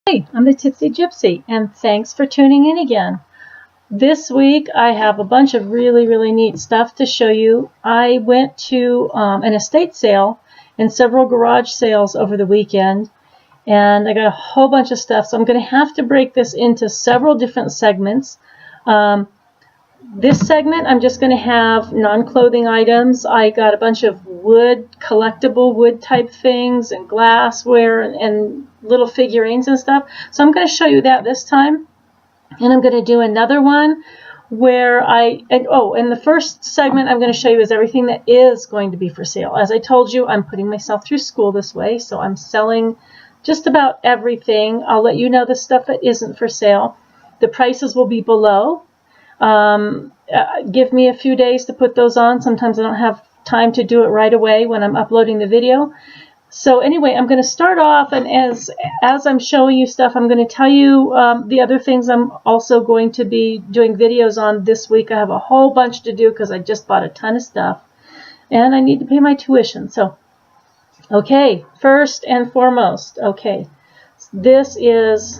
Hey, I'm the Tipsy Gypsy, and thanks for tuning in again. This week I have a bunch of really neat stuff to show you. I went to an estate sale and several garage sales over the weekend, and I got a whole bunch of stuff, so I'm going to have to break this into several different segments. This segment I'm just going to have non-clothing items. I got a bunch of wood, collectible wood type things, and glassware and little figurines and stuff. So I'm going to show you that this time. And I'm going to do another one where in the first segment I'm going to show you is everything that is going to be for sale. As I told you, I'm putting myself through school this way, so I'm selling just about everything. I'll let you know the stuff that isn't for sale. The prices will be below. Give me a few days to put those on. Sometimes I don't have time to do it right away when I'm uploading the video. So anyway, I'm going to start off, and as I'm showing you stuff, I'm going to tell you the other things I'm also going to be doing videos on this week. I have a whole bunch to do because I just bought a ton of stuff, and I need to pay my tuition. So, okay, first and foremost, okay, this is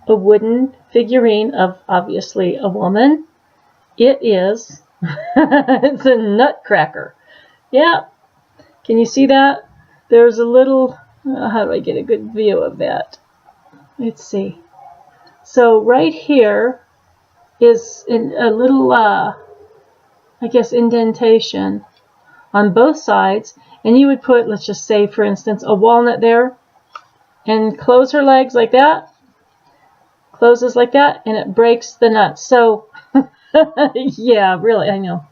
a wooden figurine of obviously a woman. It is, it's a nutcracker. Yeah, can you see that? There's a little, how do I get a good view of that? Let's see. So right here is a little, I guess, indentation on both sides. And you would put, let's just say, for instance, a walnut there. And close her legs like that. Closes like that. And it breaks the nut. So, yeah, really, I know.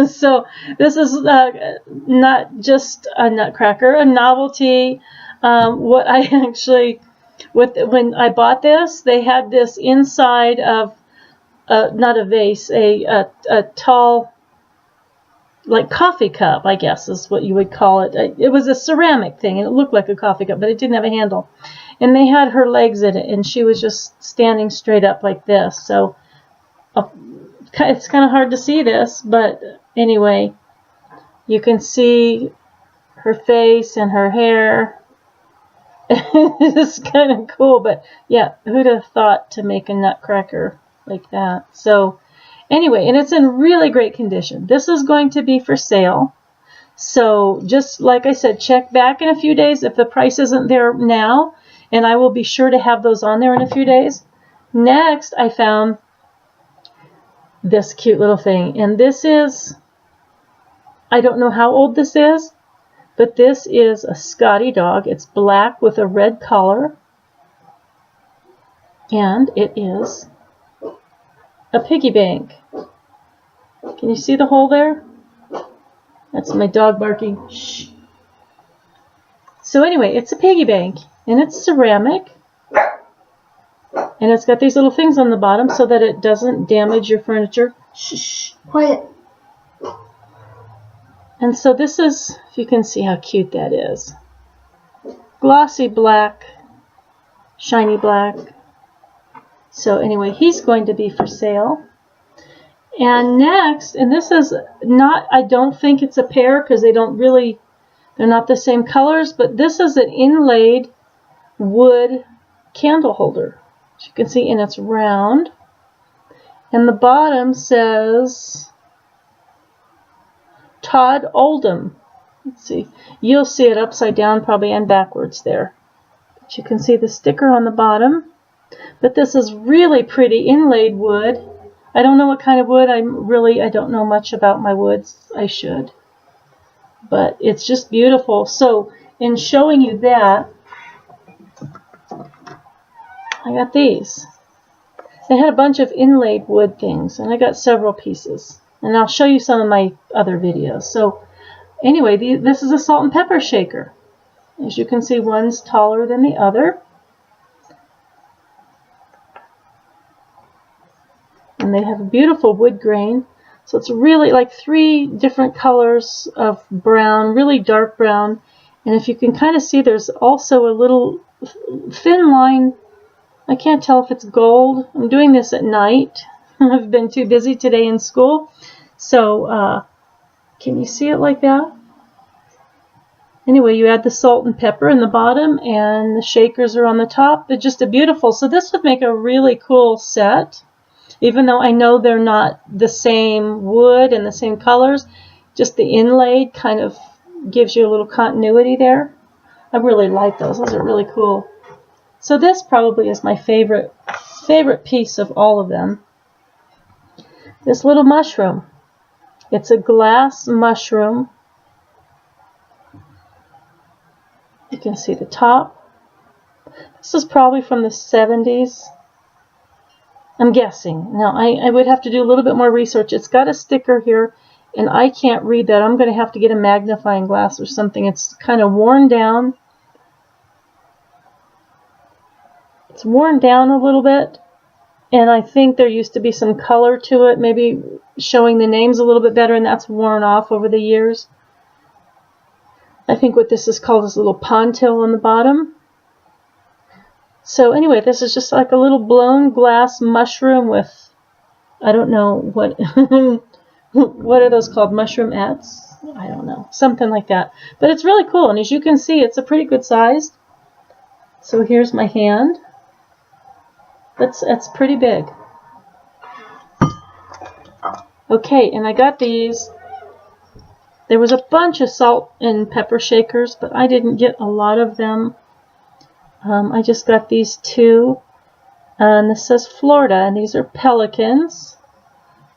So this is not just a nutcracker, a novelty. When I bought this, they had this inside of not a vase, a tall, like coffee cup, I guess is what you would call it. It was a ceramic thing, and it looked like a coffee cup, but it didn't have a handle. And they had her legs in it, and she was just standing straight up like this. So it's kind of hard to see this, but anyway, you can see her face and her hair. It's kind of cool, but yeah, who'd have thought to make a nutcracker like that? So anyway, and it's in really great condition. This is going to be for sale. So just like I said, check back in a few days if the price isn't there now, and I will be sure to have those on there in a few days. Next, I found this cute little thing, and this is, I don't know how old this is, but this is a Scotty dog. It's black with a red collar, and it is a piggy bank. Can you see the hole there? That's my dog barking. Shh. So anyway, it's a piggy bank, and it's ceramic. And it's got these little things on the bottom so that it doesn't damage your furniture. Shh, quiet. And so this is, if you can see how cute that is. Glossy black, shiny black. So anyway, he's going to be for sale. And next, and this is not, I don't think it's a pair because they're not the same colors, but this is an inlaid wood candle holder. As you can see, and it's round, and the bottom says Todd Oldham. Let's see, you'll see it upside down probably and backwards there, but you can see the sticker on the bottom. But this is really pretty inlaid wood. I don't know what kind of wood. I don't know much about my woods. I should, but it's just beautiful. So in showing you that, I got these. They had a bunch of inlaid wood things, and I got several pieces. And I'll show you some of my other videos. So anyway, this is a salt and pepper shaker. As you can see, one's taller than the other. And they have a beautiful wood grain. So it's really like 3 different colors of brown, really dark brown. And if you can kind of see, there's also a little thin line. I can't tell if it's gold. I'm doing this at night. I've been too busy today in school. So, can you see it like that? Anyway, you add the salt and pepper in the bottom, and the shakers are on the top. They're just beautiful. So this would make a really cool set, even though I know they're not the same wood and the same colors. Just the inlaid kind of gives you a little continuity there. I really like those. Those are really cool. So this probably is my favorite piece of all of them. This little mushroom. It's a glass mushroom. You can see the top. This is probably from the 70s. I'm guessing. Now, I would have to do a little bit more research. It's got a sticker here, and I can't read that. I'm going to have to get a magnifying glass or something. It's kind of worn down. It's worn down a little bit, and I think there used to be some color to it, maybe showing the names a little bit better, and that's worn off over the years. I think what this is called is a little pontil on the bottom. So anyway, this is just like a little blown glass mushroom with, I don't know what, what are those called? Mushroomettes? I don't know. Something like that. But it's really cool, and as you can see, it's a pretty good size. So here's my hand. That's pretty big. Okay, and I got these. There was a bunch of salt and pepper shakers, but I didn't get a lot of them. I just got these two. And this says Florida, and these are pelicans.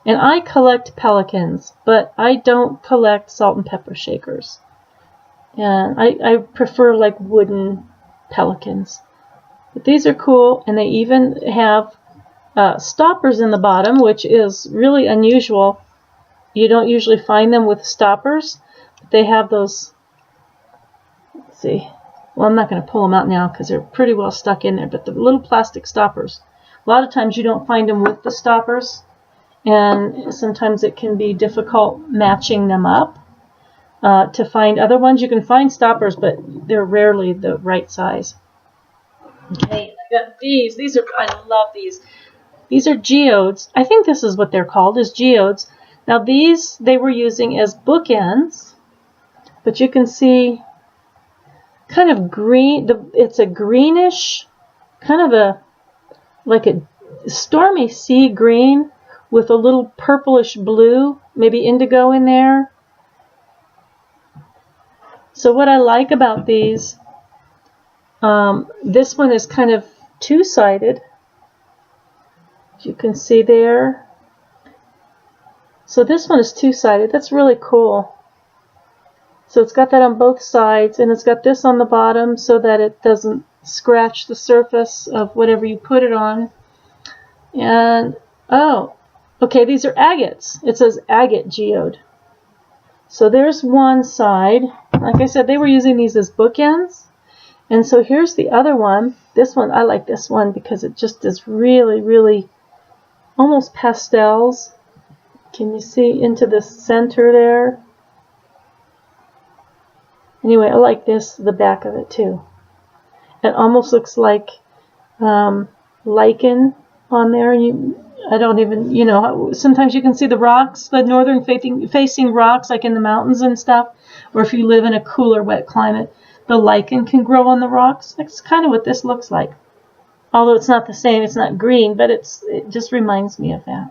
And I collect pelicans, but I don't collect salt and pepper shakers. And I prefer like wooden pelicans. But these are cool, and they even have stoppers in the bottom, which is really unusual. You don't usually find them with stoppers. But they have those, let's see. Well, I'm not going to pull them out now because they're pretty well stuck in there. But the little plastic stoppers, a lot of times you don't find them with the stoppers. And sometimes it can be difficult matching them up. To find other ones, you can find stoppers, but they're rarely the right size. Okay, I got these. These are, I love these. These are geodes. I think this is what they're called, is geodes. Now these they were using as bookends, but you can see kind of green. It's a greenish, kind of a like a stormy sea green with a little purplish blue, maybe indigo in there. So what I like about these, this one is kind of two-sided. You can see there. So this one is two-sided. That's really cool. So it's got that on both sides, and it's got this on the bottom so that it doesn't scratch the surface of whatever you put it on. And, oh, okay, these are agates. It says agate geode. So there's one side. Like I said, they were using these as bookends. And so here's the other one. This one, I like this one because it just is really, really almost pastels. Can you see into the center there? Anyway, I like this, the back of it too. It almost looks like lichen on there. I don't even, you know, sometimes you can see the rocks, the northern facing rocks like in the mountains and stuff. Or if you live in a cooler, wet climate, the lichen can grow on the rocks. That's kind of what this looks like. Although it's not the same, it's not green, but it just reminds me of that.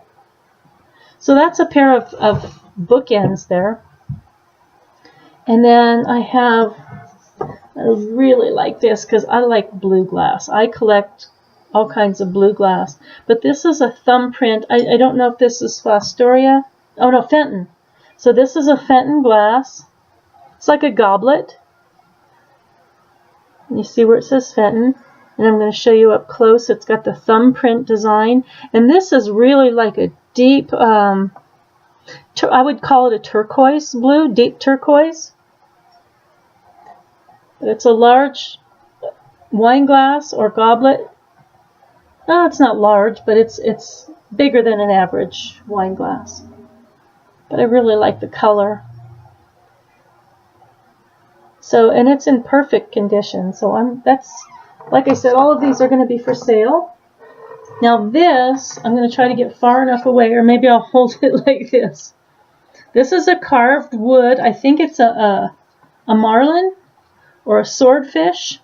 So that's a pair of bookends there. And then I really like this because I like blue glass. I collect all kinds of blue glass. But this is a thumbprint. I don't know if this is Fostoria. Oh no, Fenton. So this is a Fenton glass. It's like a goblet. And you see where it says Fenton. And I'm going to show you up close. It's got the thumbprint design. And this is really like a deep, I would call it a turquoise blue, deep turquoise. But it's a large wine glass or goblet. No, it's not large, but it's bigger than an average wine glass. But I really like the color. So, and it's in perfect condition. So that's, like I said, all of these are going to be for sale. Now this, I'm going to try to get far enough away, or maybe I'll hold it like this. This is a carved wood. I think it's a marlin. or a swordfish.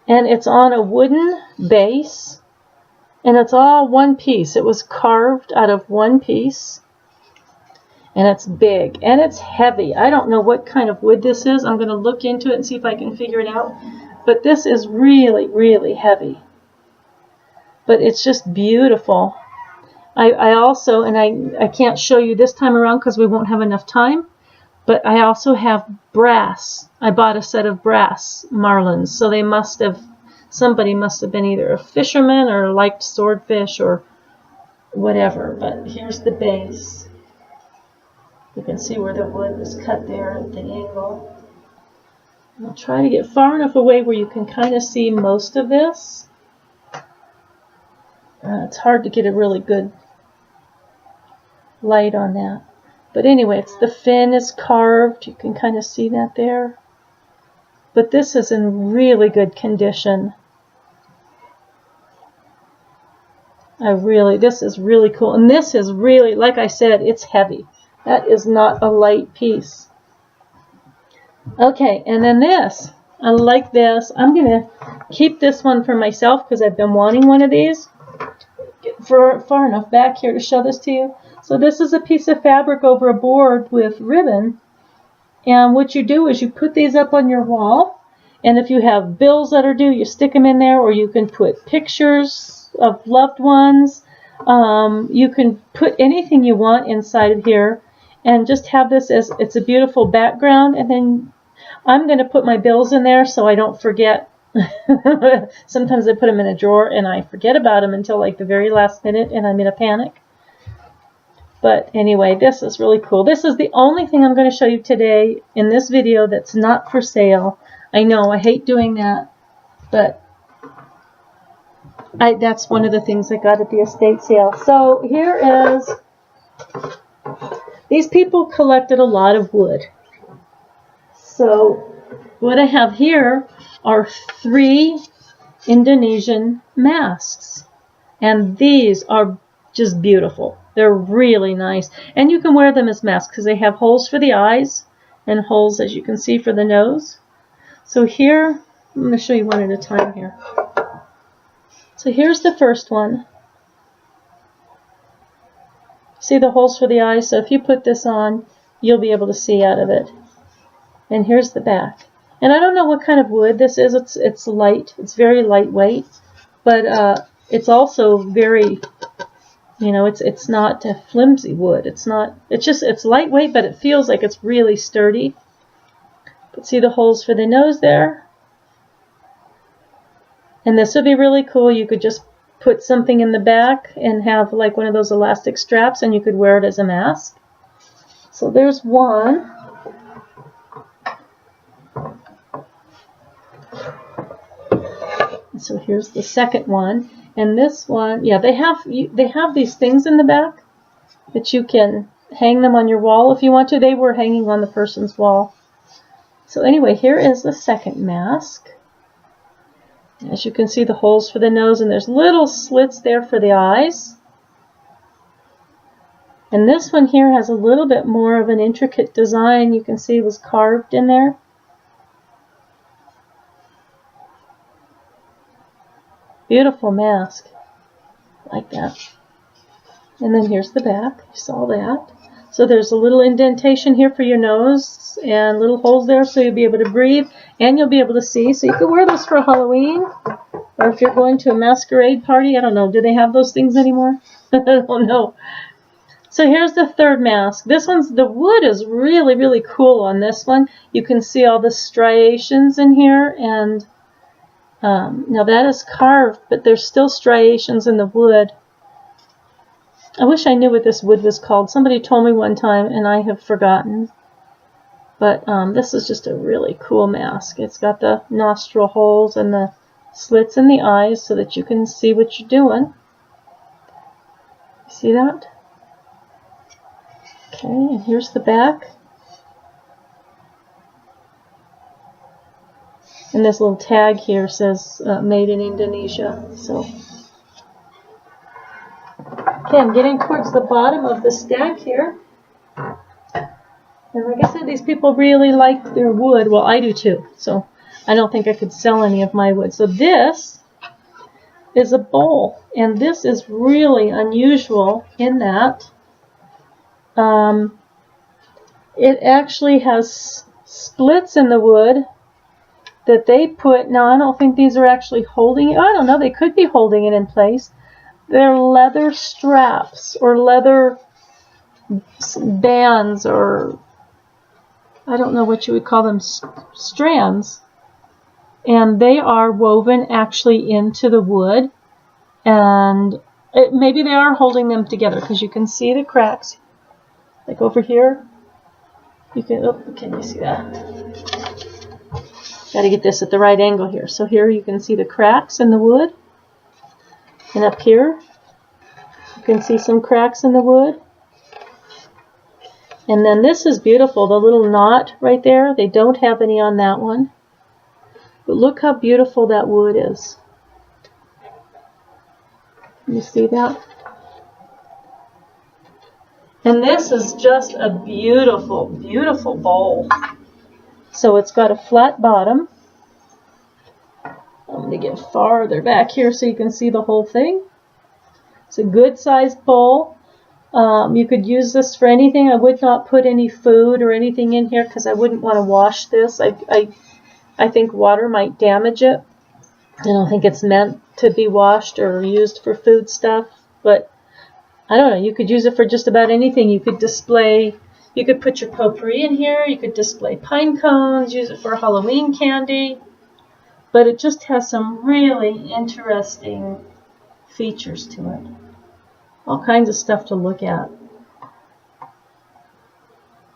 And it's on a wooden base. And it's all one piece. It was carved out of one piece. And it's big. And it's heavy. I don't know what kind of wood this is. I'm going to look into it and see if I can figure it out. But this is really, really heavy. But it's just beautiful. I also, and I can't show you this time around because we won't have enough time, but I also have brass. I bought a set of brass marlins, so they must have, somebody must have been either a fisherman or liked swordfish or whatever. But here's the base. You can see where the wood was cut there at the angle. I'll try to get far enough away where you can kind of see most of this. It's hard to get a really good light on that. But anyway, it's the fin is carved. You can kind of see that there. But this is in really good condition. This is really cool. And this is really, like I said, it's heavy. That is not a light piece. Okay, and then this. I like this. I'm going to keep this one for myself because I've been wanting one of these. Get far enough back here to show this to you. So this is a piece of fabric over a board with ribbon. And what you do is you put these up on your wall. And if you have bills that are due, you stick them in there. Or you can put pictures of loved ones. You can put anything you want inside of here. And just have this as, it's a beautiful background. And then I'm going to put my bills in there so I don't forget. Sometimes I put them in a drawer and I forget about them until like the very last minute and I'm in a panic. But anyway, this is really cool. This is the only thing I'm going to show you today in this video that's not for sale. I know, I hate doing that, but that's one of the things I got at the estate sale. So here is, these people collected a lot of wood. So what I have here are 3 Indonesian masks. And these are just beautiful. They're really nice. And you can wear them as masks because they have holes for the eyes and holes, as you can see, for the nose. So here, I'm going to show you one at a time here. So here's the first one. See the holes for the eyes? So if you put this on, you'll be able to see out of it. And here's the back. And I don't know what kind of wood this is. It's light. It's very lightweight. But it's also very, you know, it's not a flimsy wood. It's lightweight, but it feels like it's really sturdy. But see the holes for the nose there? And this would be really cool. You could just put something in the back and have like one of those elastic straps and you could wear it as a mask. So there's one. So here's the second one. And this one, yeah, they have these things in the back that you can hang them on your wall if you want to. They were hanging on the person's wall. So anyway, here is the second mask. As you can see, the holes for the nose, and there's little slits there for the eyes. And this one here has a little bit more of an intricate design. You can see it was carved in there. Beautiful mask. Like that. And then here's the back. You saw that. So there's a little indentation here for your nose and little holes there so you'll be able to breathe and you'll be able to see. So you could wear this for Halloween or if you're going to a masquerade party. I don't know. Do they have those things anymore? I don't know. So here's the third mask. This one's, the wood is really, really cool on this one. You can see all the striations in here and now that is carved, but there's still striations in the wood. I wish I knew what this wood was called. Somebody told me one time and I have forgotten. But this is just a really cool mask. It's got the nostril holes and the slits in the eyes so that you can see what you're doing. See that? Okay, and here's the back. And this little tag here says made in Indonesia. So, okay, I'm getting towards the bottom of the stack here. And like I said, these people really like their wood. Well, I do too. So I don't think I could sell any of my wood. So this is a bowl. And this is really unusual in that it actually has splits in the wood that they put. Now, I don't think these are actually holding it. I don't know. They could be holding it in place. They're leather straps or leather bands, or I don't know what you would call them, strands. And they are woven actually into the wood. And maybe they are holding them together because you can see the cracks. Like over here. You can, oh, can you see that? Got to get this at the right angle here. So here you can see the cracks in the wood. And up here, you can see some cracks in the wood. And then this is beautiful, the little knot right there. They don't have any on that one. But look how beautiful that wood is. Can you see that? And this is just a beautiful, beautiful bowl. So it's got a flat bottom. I'm going to get farther back here so you can see the whole thing. It's a good sized bowl. You could use this for anything. I would not put any food or anything in here because I wouldn't want to wash this. I think water might damage it. I don't think it's meant to be washed or used for food stuff. But I don't know. You could use it for just about anything. You could display, you could put your potpourri in here. You could display pine cones, use it for Halloween candy. But it just has some really interesting features to it. All kinds of stuff to look at.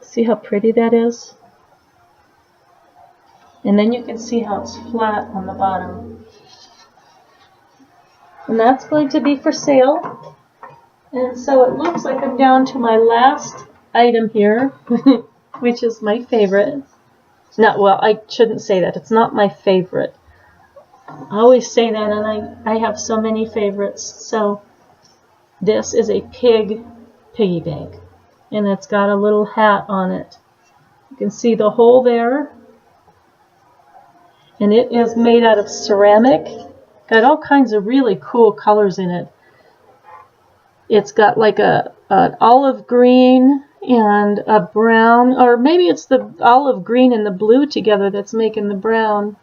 See how pretty that is? And then you can see how it's flat on the bottom. And that's going to be for sale. And so it looks like I'm down to my last item here, which is my favorite. Well, I shouldn't say that. It's not my favorite. I always say that, and I have so many favorites. So this is a piggy bank, and it's got a little hat on it. You can see the hole there, and it is made out of ceramic. Got all kinds of really cool colors in it. It's got like an olive green and a brown, or maybe it's the olive green and the blue together that's making the brown.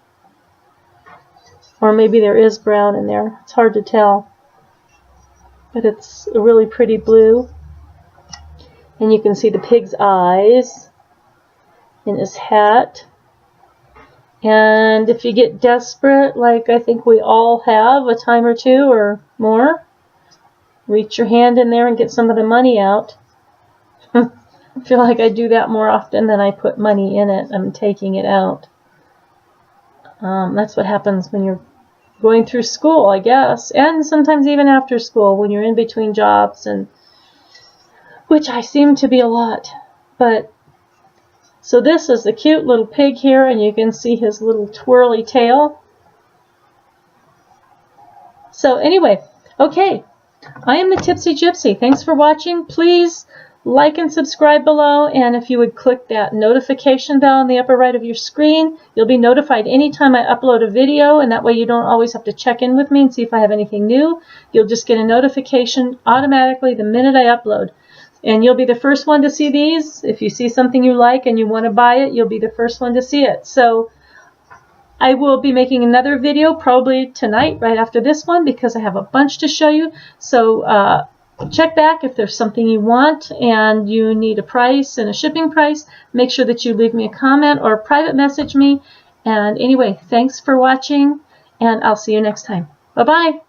Or maybe there is brown in there. It's hard to tell. But it's a really pretty blue. And you can see the pig's eyes in his hat. And if you get desperate, like I think we all have a time or two or more, reach your hand in there and get some of the money out. I feel like I do that more often than I put money in it. I'm taking it out. That's what happens when you're going through school, I guess, and sometimes even after school when you're in between jobs, and which I seem to be a lot. But so this is the cute little pig here, and you can see his little twirly tail. So anyway, okay, I am the Tipsy Gypsy. Thanks for watching. Please like and subscribe below, and if you would click that notification bell on the upper right of your screen, you'll be notified anytime I upload a video, and that way you don't always have to check in with me and see if I have anything new. You'll just get a notification automatically the minute I upload, and you'll be the first one to see these. If you see something you like and you want to buy it, you'll be the first one to see it. So I will be making another video probably tonight right after this one because I have a bunch to show you. So check back if there's something you want and you need a price and a shipping price. Make sure that you leave me a comment or private message me. And anyway, thanks for watching, and I'll see you next time. Bye-bye.